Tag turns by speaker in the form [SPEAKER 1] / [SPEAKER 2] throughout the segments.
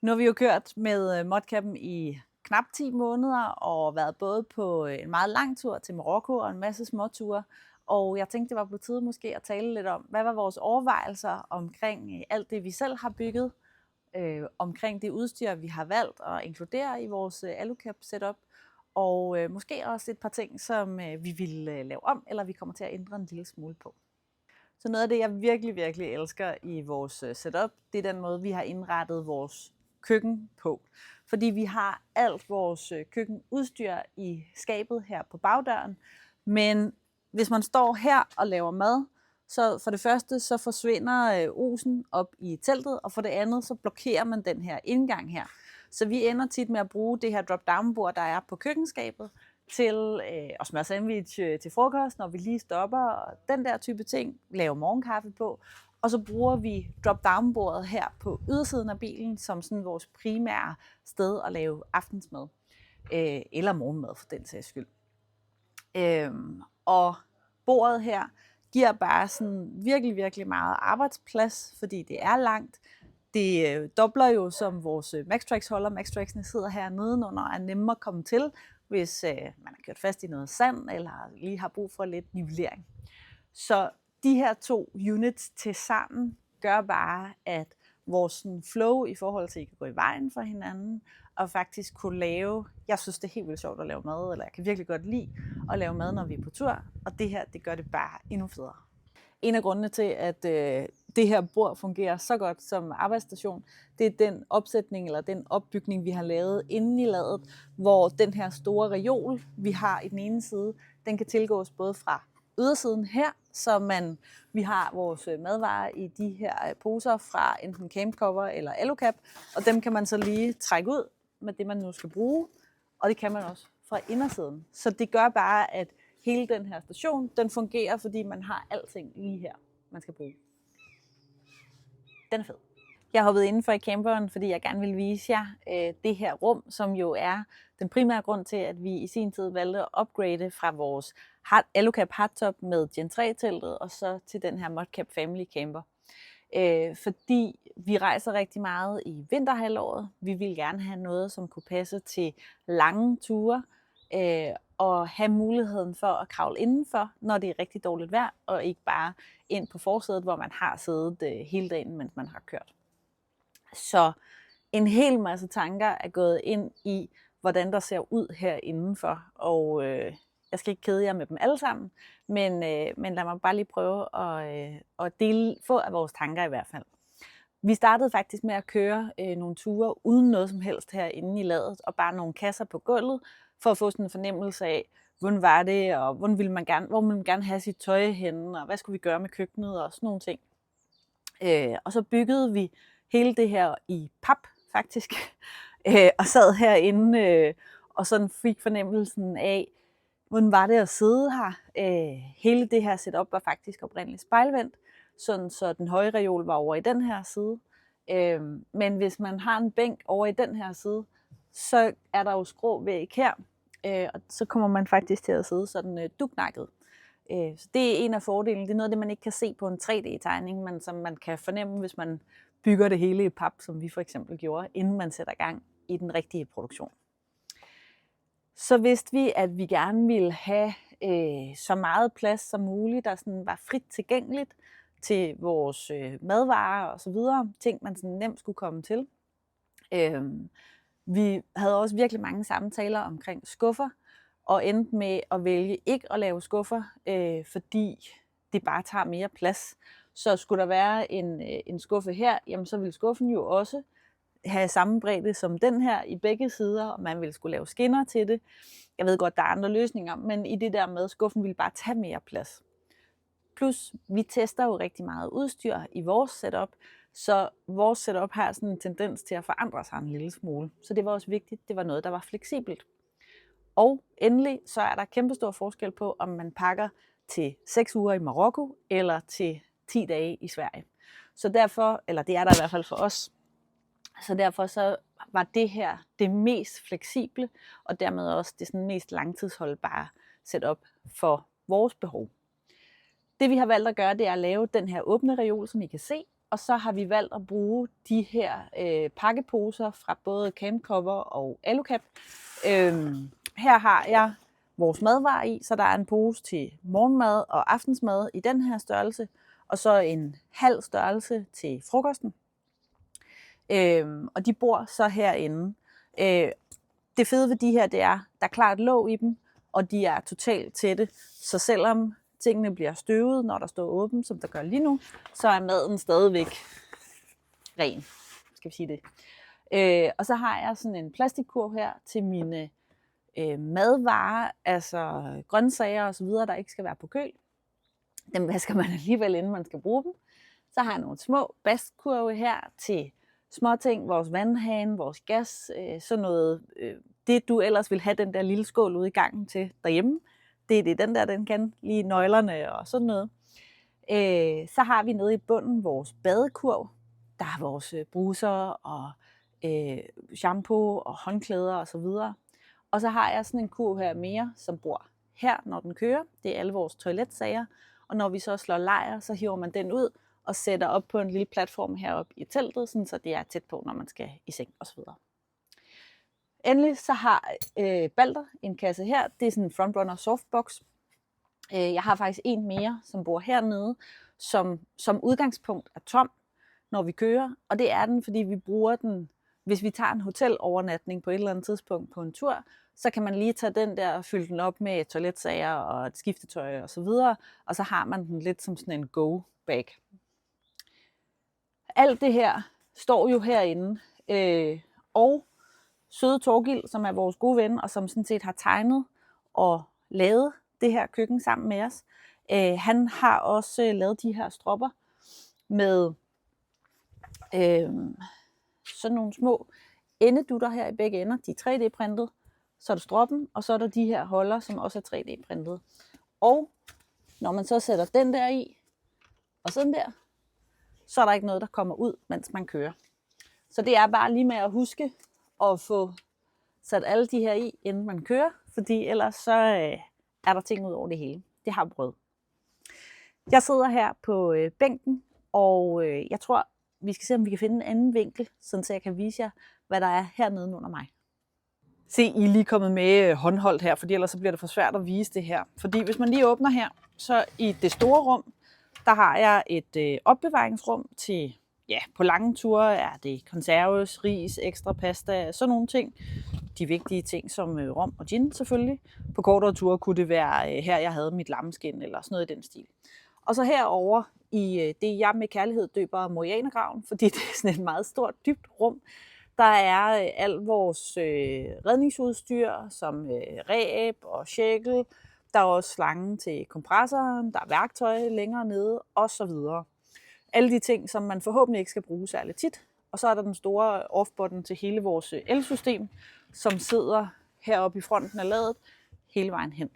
[SPEAKER 1] Nu har vi jo kørt med ModCampen i knap 10 måneder og været både på en meget lang tur til Marokko og en masse småture. Og jeg tænkte, det var på tide måske at tale lidt om, hvad var vores overvejelser omkring alt det, vi selv har bygget, omkring det udstyr, vi har valgt at inkludere i vores Alucap setup, og måske også et par ting, som vi vil lave om, eller vi kommer til at ændre en lille smule på. Så noget af det, jeg virkelig elsker i vores setup, det er den måde, vi har indrettet vores køkken på. Fordi vi har alt vores køkkenudstyr i skabet her på bagdøren. Men hvis man står her og laver mad, så for det første så forsvinder osen op i teltet, og for det andet så blokerer man den her indgang her. Så vi ender tit med at bruge det her drop-down-bord, der er på køkkenskabet, til at smøre sandwich til frokost, når vi lige stopper, og den der type ting, lave morgenkaffe på. Og så bruger vi drop-down-bordet her på ydersiden af bilen, som sådan vores primære sted at lave aftensmad, eller morgenmad for den sags skyld. Og bordet her giver bare sådan virkelig meget arbejdsplads, fordi det er langt. Det dobler jo som vores Maxtrax holder. Maxtraxene sidder her nedenunder og er nemmere at komme til, hvis man har kørt fast i noget sand, eller lige har brug for lidt nivellering. Så de her to units til sammen gør bare, at vores flow i forhold til ikke at gå i vejen for hinanden, og faktisk kunne lave, jeg synes det er helt vildt sjovt at lave mad, eller jeg kan virkelig godt lide at lave mad, når vi er på tur, og det her, det gør det bare endnu federe. En af grundene til, at det her bord fungerer så godt som arbejdsstation, det er den opsætning eller den opbygning, vi har lavet inde i ladet, hvor den her store reol, vi har i den ene side, den kan tilgås både fra ydersiden her, så vi har vores madvarer i de her poser fra enten Campcover eller Alucap, og dem kan man så lige trække ud med det, man nu skal bruge, og det kan man også fra indersiden. Så det gør bare, at hele den her station, den fungerer, fordi man har alting lige her, man skal bruge. Den er fed. Jeg hoppede indenfor i camperen, fordi jeg gerne vil vise jer det her rum, som jo er den primære grund til, at vi i sin tid valgte at upgrade fra vores Alucap hardtop med Gen 3-teltet og så til den her ModCamp Family Camper. Fordi vi rejser rigtig meget i vinterhalvåret. Vi vil gerne have noget, som kunne passe til lange ture, og have muligheden for at kravle indenfor, når det er rigtig dårligt vejr, og ikke bare ind på forsædet, hvor man har siddet hele dagen, mens man har kørt. Så en hel masse tanker er gået ind i, hvordan der ser ud her indenfor, og jeg skal ikke kede jer med dem alle sammen, men lad mig bare lige prøve at dele få af vores tanker i hvert fald. Vi startede faktisk med at køre nogle ture uden noget som helst herinde i ladet, og bare nogle kasser på gulvet, for at få sådan en fornemmelse af, hvordan var det, og hvor ville man gerne have sit tøj henne, og hvad skulle vi gøre med køkkenet, og sådan nogle ting. Og så byggede vi hele det her i pap, faktisk, og sad herinde, og sådan fik fornemmelsen af, hvordan var det at sidde her. Hele det her setup var faktisk oprindeligt spejlvendt, sådan så den høje reol var over i den her side. Men hvis man har en bænk over i den her side, så er der jo skrå væg her, og så kommer man faktisk til at sidde sådan duknakket. Så det er en af fordelene. Det er noget af det, man ikke kan se på en 3D-tegning, men som man kan fornemme, hvis man bygger det hele i pap, som vi for eksempel gjorde, inden man sætter gang i den rigtige produktion. Så vidste vi, at vi gerne ville have så meget plads som muligt, der sådan var frit tilgængeligt til vores madvarer og så videre. Ting, man sådan nemt skulle komme til. Vi havde også virkelig mange samtaler omkring skuffer, og endte med at vælge ikke at lave skuffer, fordi det bare tager mere plads. Så skulle der være en skuffe her, jamen så ville skuffen jo også have samme bredde som den her i begge sider, og man ville skulle lave skinner til det. Jeg ved godt, der er andre løsninger, men i det der med, skuffen ville bare tage mere plads. Plus, vi tester jo rigtig meget udstyr i vores setup, så vores setup har sådan en tendens til at forandre sig en lille smule. Så det var også vigtigt, det var noget, der var fleksibelt. Og endelig, så er der kæmpestor forskel på, om man pakker til 6 uger i Marokko, eller til 10 dage i Sverige. Så derfor, eller det er der i hvert fald for os, så derfor så var det her det mest fleksible, og dermed også det sådan mest langtidsholdbare setup for vores behov. Det vi har valgt at gøre, det er at lave den her åbne reol, som I kan se, og så har vi valgt at bruge de her pakkeposer fra både Campcover og Alucap. Her har jeg vores madvarer i, så der er en pose til morgenmad og aftensmad i den her størrelse, og så en halv størrelse til frokosten. Og de bor så herinde. Det fede ved de her, det er, der er klart låg i dem, og de er totalt tætte, så selvom tingene bliver støvet, når der står åbent, som der gør lige nu, så er maden stadigvæk ren, skal vi sige det. Og så har jeg sådan en plastikkurv her til mine madvarer, altså grøntsager og så videre, der ikke skal være på køl. Dem vasker man alligevel, inden man skal bruge dem. Så har jeg nogle små baskkurve her til småting, vores vandhane, vores gas, sådan noget. Det du ellers vil have den der lille skål ude i gangen til derhjemme, det er det, den kan, lige nøglerne og sådan noget. Så har vi nede i bunden vores badekurv. Der er vores bruser og shampoo og håndklæder og så videre. Og så har jeg sådan en kurv her mere, som bor her, når den kører. Det er alle vores toiletsager. Og når vi så slår lejr, så hiver man den ud og sætter op på en lille platform heroppe i teltet, sådan så det er tæt på, når man skal i seng og så videre. Endelig så har Balder en kasse her. Det er sådan en Frontrunner softbox. Jeg har faktisk en mere, som bor hernede, som udgangspunkt er tom, når vi kører. Og det er den, fordi vi bruger den, hvis vi tager en hotelovernatning på et eller andet tidspunkt på en tur, så kan man lige tage den der og fylde den op med toiletsager og et skiftetøj og så videre. Og så har man den lidt som sådan en go-bag. Alt det her står jo herinde. Og søde Torgild, som er vores gode ven, og som sådan set har tegnet og lavet det her køkken sammen med os. Han har også lavet de her stropper med sådan nogle små endedutter her i begge ender. De er 3D-printet. Så er der stroppen, og så er der de her holder, som også er 3D-printet. Og når man så sætter den der i, og sådan der, så er der ikke noget, der kommer ud, mens man kører. Så det er bare lige med at huske at få sat alle de her i, inden man kører, fordi ellers så er der ting ud over det hele. Det har brød. Jeg sidder her på bænken, og jeg tror, vi skal se, om vi kan finde en anden vinkel, sådan så jeg kan vise jer, hvad der er hernede under mig. Se, I er lige kommet med håndholdt her, fordi ellers så bliver det for svært at vise det her. Fordi hvis man lige åbner her, så i det store rum, der har jeg et opbevaringsrum til, ja, på lange ture er det konserves, ris, ekstra pasta, sådan nogle ting. De vigtige ting som rom og gin selvfølgelig. På kortere ture kunne det være her, jeg havde mit lammeskin eller sådan noget i den stil. Og så herover i det, jeg med kærlighed døber Morianergraven, fordi det er sådan et meget stort, dybt rum. Der er alt vores redningsudstyr, som ræb og shackle. Der er også slangen til kompressoren, der er værktøj længere nede, og så videre. Alle de ting, som man forhåbentlig ikke skal bruge særlig tit. Og så er der den store off-button til hele vores elsystem, som sidder heroppe i fronten af ladet hele vejen hen.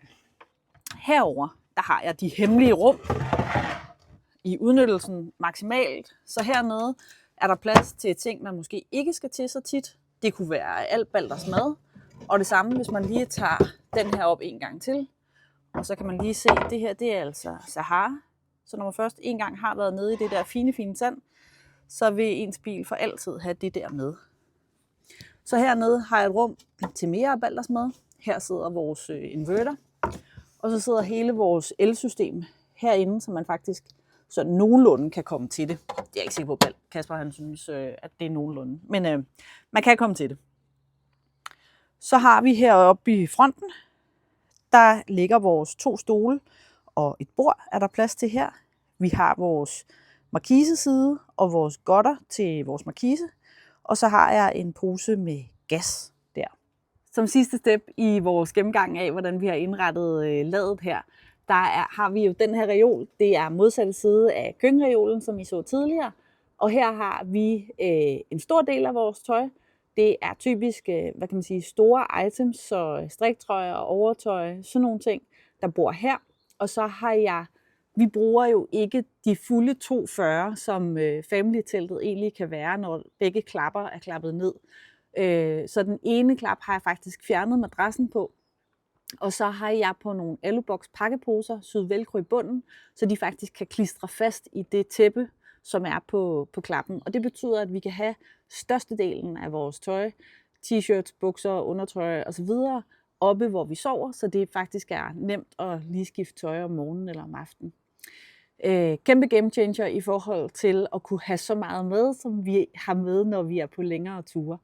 [SPEAKER 1] Herover der har jeg de hemmelige rum i udnyttelsen maksimalt. Så hernede er der plads til ting, man måske ikke skal til så tit. Det kunne være alt Balders mad. Og det samme, hvis man lige tager den her op en gang til. Og så kan man lige se, at det her det er altså Sahara. Så når man først en gang har været nede i det der fine sand, så vil ens bil for altid have det der med. Så hernede har jeg et rum til mere af Balders mad. Her sidder vores inverter. Og så sidder hele vores elsystem herinde, så man faktisk så nogenlunde kan komme til det. Det er jeg ikke sikker på, at Kasper han synes, at det er nogenlunde. Men man kan komme til det. Så har vi heroppe i fronten, der ligger vores 2 stole og et bord, er der plads til her. Vi har vores markiseside og vores godter til vores markise. Og så har jeg en pose med gas der. Som sidste step i vores gennemgang af, hvordan vi har indrettet ladet her, har vi jo den her reol. Det er modsatte side af køkkenreolen, som I så tidligere. Og her har vi en stor del af vores tøj. Det er typisk, hvad kan man sige, store items, så striktrøjer, overtøj, sådan nogle ting, der bor her. Og så har vi bruger jo ikke de fulde 240, som family-teltet egentlig kan være, når begge klapper er klappet ned. Så den ene klap har jeg faktisk fjernet madrassen på. Og så har jeg på nogle alubox pakkeposer syet velcro i bunden, så de faktisk kan klistre fast i det tæppe, som er på klappen. Og det betyder, at vi kan have størstedelen af vores tøj, t-shirts, bukser, undertøj osv. oppe, hvor vi sover, så det faktisk er nemt at lige skifte tøj om morgenen eller om aftenen. Kæmpe game changer i forhold til at kunne have så meget med, som vi har med, når vi er på længere ture.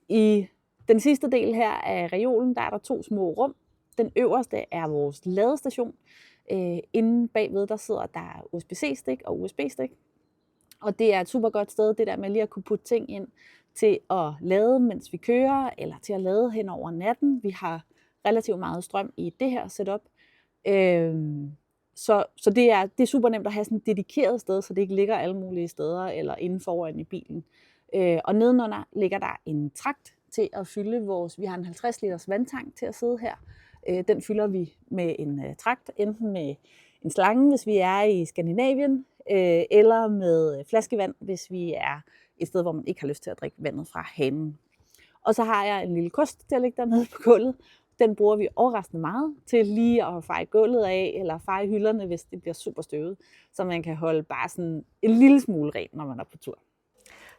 [SPEAKER 1] I den sidste del her af reolen, der er der 2 små rum. Den øverste er vores ladestation. Inde bagved, der sidder der USB-C-stik og USB-stik. Og det er et super godt sted, det der med lige at kunne putte ting ind til at lade, mens vi kører, eller til at lade hen over natten. Vi har relativt meget strøm i det her setup. Så det er super nemt at have sådan et dedikeret sted, så det ikke ligger alle mulige steder eller inden foran i bilen. Og nedenunder ligger der en trakt til at fylde vores, vi har en 50 liters vandtank til at sidde her. Den fylder vi med en trakt, enten med en slange, hvis vi er i Skandinavien, eller med flaskevand, hvis vi er et sted, hvor man ikke har lyst til at drikke vandet fra hanen. Og så har jeg en lille kost til at lægge dernede på gulvet. Den bruger vi overraskende meget til lige at feje gulvet af, eller feje hylderne, hvis det bliver super støvet, så man kan holde bare sådan en lille smule rent, når man er på tur.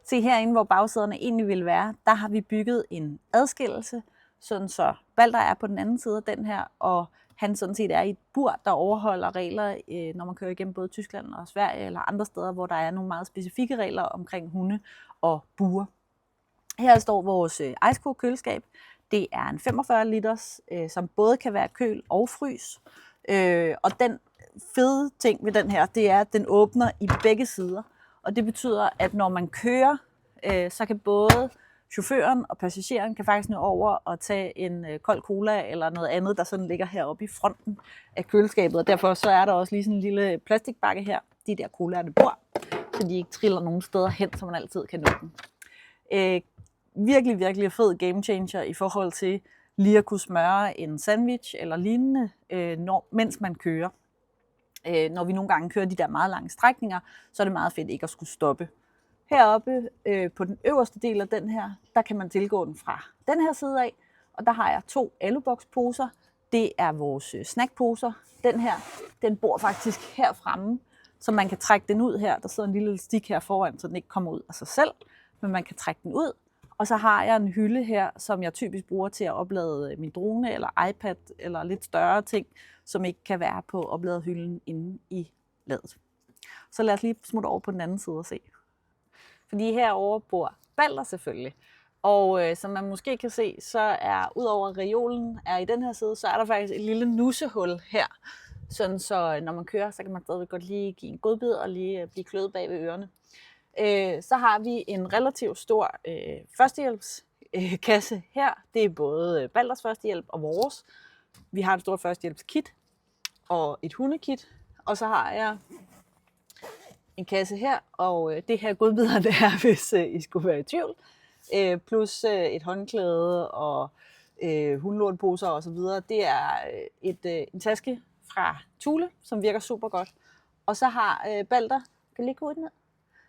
[SPEAKER 1] Se herinde, hvor bagsæderne egentlig vil være, der har vi bygget en adskillelse, sådan så Balder er på den anden side af den her, og han sådan set er i et bur, der overholder regler, når man kører igennem både Tyskland og Sverige eller andre steder, hvor der er nogle meget specifikke regler omkring hunde og buer. Her står vores Iceco køleskab. Det er en 45 liters, som både kan være køl og frys. Og den fede ting ved den her, det er, at den åbner i begge sider. Og det betyder, at når man kører, så kan både chaufføren og passageren kan faktisk nå over og tage en kold cola eller noget andet, der sådan ligger heroppe i fronten af køleskabet. Og derfor så er der også lige sådan en lille plastikbakke her, de der colaer, der bor, så de ikke triller nogen steder hen, så man altid kan nå dem. Virkelig, virkelig fed game changer i forhold til lige at kunne smøre en sandwich eller lignende, mens man kører. Når vi nogle gange kører de der meget lange strækninger, så er det meget fedt ikke at skulle stoppe. Heroppe på den øverste del af den her, der kan man tilgå den fra den her side af. Og der har jeg 2 aluboksposer. Det er vores snackposer. Den her, den bor faktisk her fremme, så man kan trække den ud her. Der sidder en lille stik her foran, så den ikke kommer ud af sig selv. Men man kan trække den ud. Og så har jeg en hylde her, som jeg typisk bruger til at oplade min drone eller iPad eller lidt større ting, som ikke kan være på opladehylden inde i ladet. Så lad os lige smutte over på den anden side og se. Fordi herovre bor Balder selvfølgelig. Og som man måske kan se, så er udover reolen er i den her side, så er der faktisk et lille nussehul her. Sådan så når man kører, så kan man stadig godt lige give en godbid og lige blive kløet bag ved ørerne. Så har vi en relativt stor førstehjælpskasse her. Det er både Balders førstehjælp og vores. Vi har et stort førstehjælpskit og et hundekit. Og så har jeg en kasse her, og det her godbidder der, hvis I skulle være i tvivl. Plus et håndklæde og hundelortposer og så videre. Det er en taske fra Thule, som virker super godt. Og så har Balder, kan lige gå ud ned?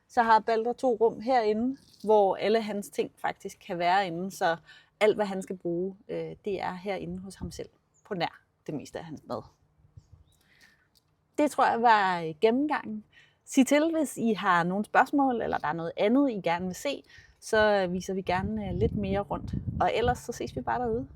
[SPEAKER 1] Så har Balder 2 rum herinde, hvor alle hans ting faktisk kan være inde. Så alt, hvad han skal bruge, det er herinde hos ham selv, på nær det meste af hans mad. Det tror jeg var gennemgangen. Sig til, hvis I har nogle spørgsmål, eller der er noget andet, I gerne vil se, så viser vi gerne lidt mere rundt. Og ellers så ses vi bare derude.